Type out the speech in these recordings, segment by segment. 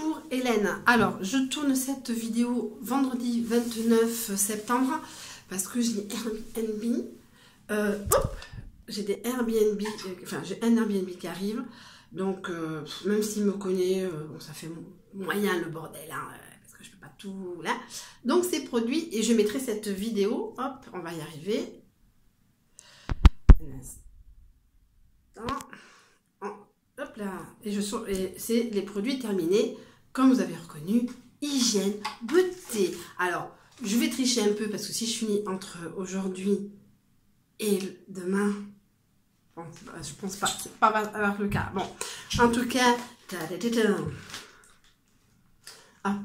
Bonjour Hélène, alors je tourne cette vidéo vendredi 29 septembre parce que j'ai Airbnb, j'ai des Airbnb, enfin j'ai un Airbnb qui arrive, donc même s'il me connaît, bon, ça fait moyen le bordel, hein, parce que je peux pas tout là, donc c'est produit et je mettrai cette vidéo, hop, on va y arriver, un instant. Hop là, et c'est les produits terminés, comme vous avez reconnu, hygiène, beauté. Alors, je vais tricher un peu parce que si je finis entre aujourd'hui et demain, bon, je pense pas, c'est pas avoir le cas. Bon, en tout cas, ah.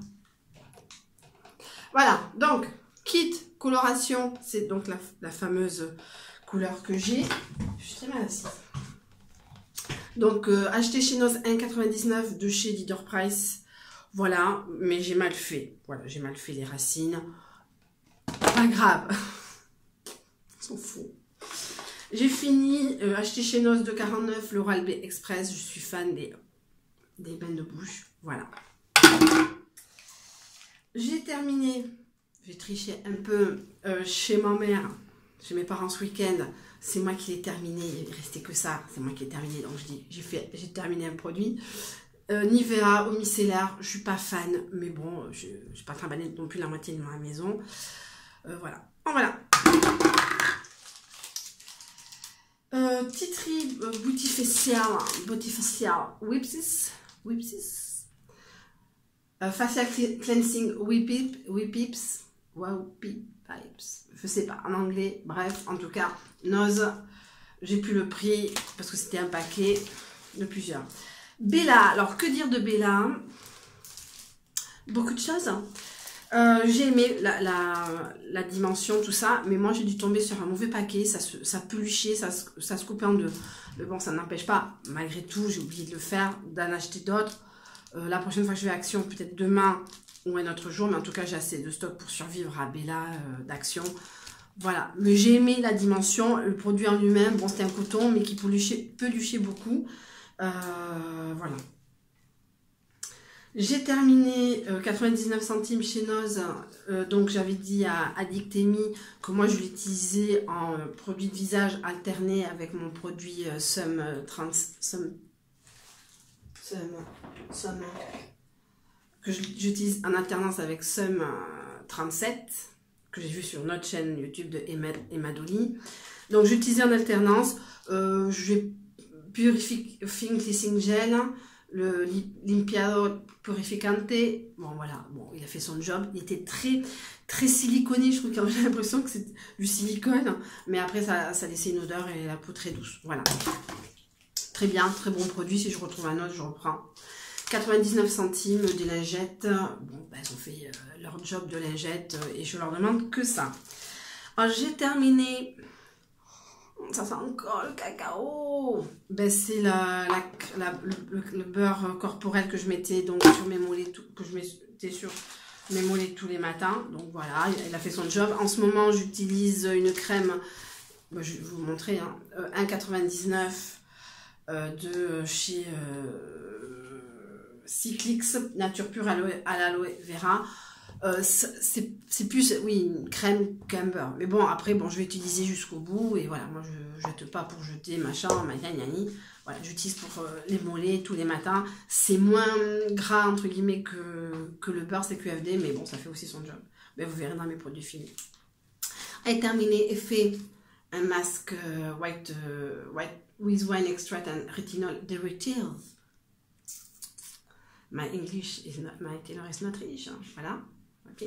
Voilà, donc, kit coloration, c'est donc la fameuse couleur que j'ai. Je suis très mal assise. Donc, acheté chez Noz 1,99 de chez Leader Price. Voilà, mais j'ai mal fait. Voilà, j'ai mal fait les racines. Pas grave. Ils sont fous. J'ai fini, acheté chez Noz de 49, le Oral-B Express. Je suis fan des bains de bouche. Voilà. J'ai terminé. J'ai triché un peu chez ma mère, chez mes parents ce week-end. C'est moi qui l'ai terminé, il ne restait que ça, c'est moi qui l'ai terminé, donc j'ai terminé un produit. Nivea au micellaire, je ne suis pas fan, mais bon, je ne suis pas trimballée non plus la moitié de ma maison. Voilà, voilà. Titri Beauty Facial Whipsis. Facial Cleansing Whipips. Wow, Pipes. Je sais pas, en anglais, bref, en tout cas, Noz, j'ai plus le prix parce que c'était un paquet de plusieurs. Bella, alors que dire de Bella? Beaucoup de choses. J'ai aimé la dimension, tout ça, mais moi j'ai dû tomber sur un mauvais paquet, ça peluchait, ça se coupait en deux. Mais bon, ça n'empêche pas, malgré tout, j'ai oublié de le faire, d'en acheter d'autres. La prochaine fois que je vais à Action, peut-être demain ou un autre jour, mais en tout cas j'ai assez de stock pour survivre à Bella d'Action. Voilà, mais j'ai aimé la dimension, le produit en lui-même, bon c'était un coton mais qui peluchait beaucoup. Voilà. J'ai terminé 99 centimes chez Noz, donc j'avais dit à Addictemi que moi je l'utilisais en produit de visage alterné avec mon produit que j'utilise en alternance avec Sum 37 que j'ai vu sur notre chaîne YouTube de Emma Dolly. Donc j'utilisais en alternance. Je vais Purifying Cleansing Gel, le Limpiador Purificante. Bon voilà, bon il a fait son job. Il était très siliconé. Je trouve que j'ai l'impression que c'est du silicone, mais après ça laissait une odeur et la peau très douce. Voilà. Très bien, très bon produit. Si je retrouve un autre, je reprends. 99 centimes des lingettes. Bon, ben, elles ont fait leur job de lingettes et je leur demande que ça. J'ai terminé. Ça sent encore le cacao. Ben, c'est le beurre corporel que je mettais donc sur mes mollets, que je mettais sur mes mollets tous les matins. Donc voilà, il a fait son job. En ce moment, j'utilise une crème. Ben, je vais vous montrer. Hein, 1,99 de chez Cyclix Nature Pure à l'aloe vera. C'est plus, oui, une crème qu'un beurre. Mais bon, après, bon, je vais utiliser jusqu'au bout. Et voilà, moi, je jette pas pour jeter, machin, voilà, j'utilise pour les mollets tous les matins. C'est moins gras, entre guillemets, que le beurre, c'est QFD. Mais bon, ça fait aussi son job. Mais vous verrez dans mes produits finis. Et terminé et fait un masque white with wine extract and retinol derivative. My English is not, my tailor is not rich. Hein. Voilà. Ok.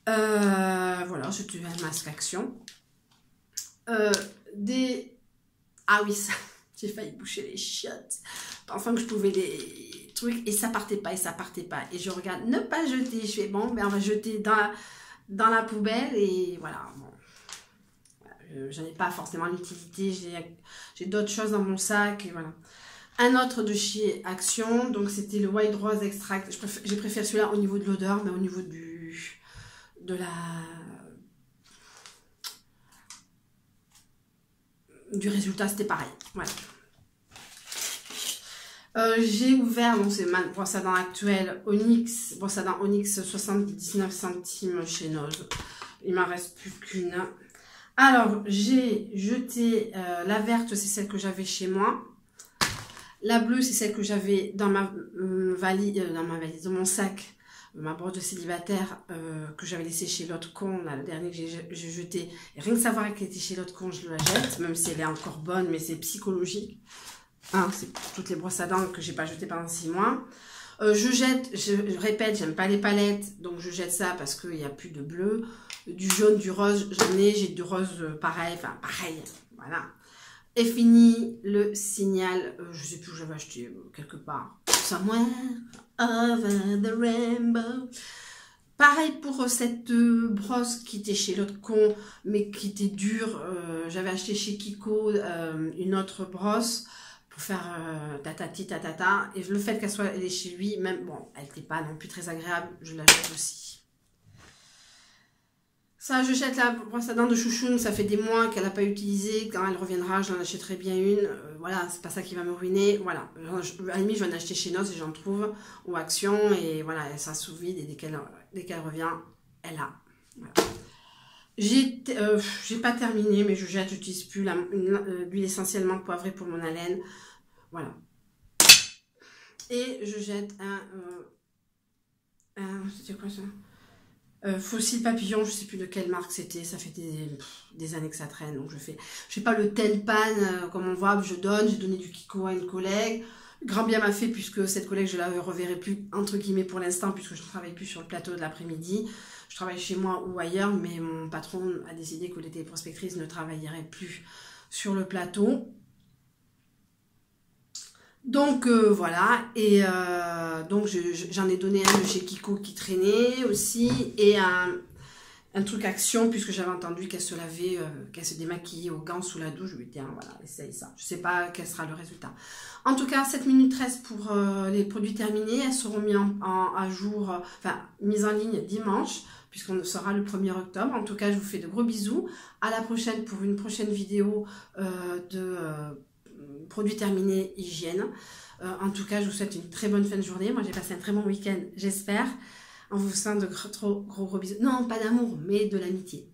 Voilà, c'était un masque action. Ah oui, ça, j'ai failli boucher les chiottes. Pensant que je pouvais les trucs et ça partait pas. Et je regarde, ne pas jeter. Je fais bon, ben on va jeter dans la poubelle et voilà. Bon. J'en ai pas forcément l'utilité. J'ai d'autres choses dans mon sac et voilà. Un autre de chez Action, donc c'était le White Rose Extract. J'ai préféré celui-là au niveau de l'odeur, mais au niveau du résultat, c'était pareil. Voilà. J'ai ouvert, donc c'est ma brosse à dents actuelle, Onyx, brosse à dents Onyx 79 centimes chez Nose. Il m'en reste plus qu'une. Alors, j'ai jeté la verte, c'est celle que j'avais chez moi. La bleue, c'est celle que j'avais dans ma valise, dans mon sac, ma brosse de célibataire que j'avais laissée chez l'autre con, là, le dernier que j'ai jeté. Et rien que savoir qu'elle était chez l'autre con, je la jette, même si elle est encore bonne, mais c'est psychologique. Hein, c'est toutes les brosses à dents que j'ai pas jetées pendant 6 mois. Je jette, je répète, j'aime pas les palettes, donc je jette ça parce qu'il n'y a plus de bleu. Du jaune, du rose, j'en ai, j'ai du rose pareil, enfin pareil, voilà. Et fini le signal, je sais plus où j'avais acheté, quelque part. Somewhere over the rainbow. Pareil pour cette brosse qui était chez l'autre con, mais qui était dure. J'avais acheté chez Kiko une autre brosse pour faire tatati tatata. Et le fait qu'elle soit elle est chez lui, même, bon, elle n'était pas non plus très agréable, je la jette aussi. Ça, je jette la brosse à dents de Chouchoune, ça fait des mois qu'elle n'a pas utilisé. Quand elle reviendra, j'en achèterai bien une. Voilà, c'est pas ça qui va me ruiner. Voilà, à la limite, je vais en acheter chez Nose et j'en trouve, ou Action. Et voilà, ça sous vide et dès qu'elle revient, elle a. Voilà. J'ai pas terminé, mais je jette, j'utilise plus l'huile essentiellement poivrée pour mon haleine. Voilà. Et je jette c'était quoi ça? Fossile papillon, je sais plus de quelle marque c'était, ça fait des années que ça traîne, donc je fais pas le tel pan comme on voit, j'ai donné du Kiko à une collègue, grand bien m'a fait puisque cette collègue je la reverrai plus entre guillemets pour l'instant puisque je ne travaille plus sur le plateau de l'après-midi, je travaille chez moi ou ailleurs, mais mon patron a décidé que les téléprospectrices ne travailleraient plus sur le plateau. Donc voilà, et donc j'en ai donné un de chez Kiko qui traînait aussi, et un truc Action, puisque j'avais entendu qu'elle se lavait, qu'elle se démaquillait aux gants sous la douche. Je lui ai dit, voilà, essaye ça. Je sais pas quel sera le résultat. En tout cas, 7 minutes 13 pour les produits terminés. Elles seront mises à jour, mises en ligne dimanche, puisqu'on sera le 1er octobre. En tout cas, je vous fais de gros bisous. À la prochaine pour une prochaine vidéo produits terminés, hygiène. En tout cas, je vous souhaite une très bonne fin de journée. Moi, j'ai passé un très bon week-end, j'espère. On vous sent de gros bisous. Non, pas d'amour, mais de l'amitié.